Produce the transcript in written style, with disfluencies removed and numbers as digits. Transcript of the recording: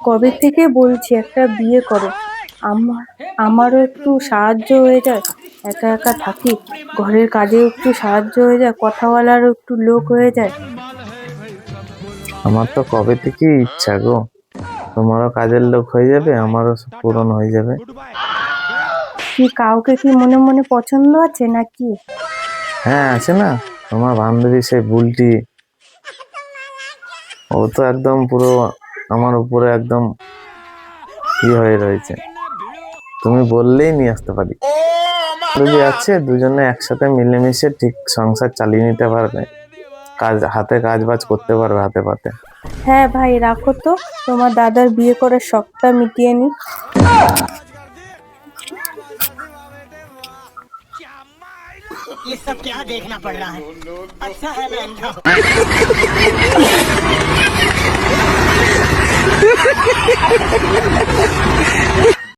কবে থেকে বলছি একটা বিয়ে করো। আমার আমারও একটু সাহায্য হয়ে যায়, একা একা থাকি, ঘরের কাজেও একটু সাহায্য হয়ে যায়, কথা বলারও একটু লোক হয়ে যায়। আমার তো কবে থেকেই ইচ্ছা গো, তোমারও কাজের লোক হয়ে যাবে, আমারও সব পূরণ হয়ে যাবে। কি কাউকে কি মনে মনে পছন্দ আছে নাকি? হ্যাঁ আছে না, তোমার বান্ধবী সেই বুলটি, ও তো একদম পুরো আমার উপরে একদম হয়ে রয়েছে। তুমি বললেই নিয়ে আসতে পারি। বান্ধবী আছে, দুজনে একসাথে মিলেমিশে ঠিক সংসার চালিয়ে নিতে পারবে, হাতে কাজ বাজ করতে পারবে হাতে পাতে। হ্যাঁ ভাই, রাখো তো, তোমার দাদার বিয়ে করার শখটা মিটিয়ে নি। ये सब क्या देखना पड़ रहा है। अच्छा है मैं अंधा हूं।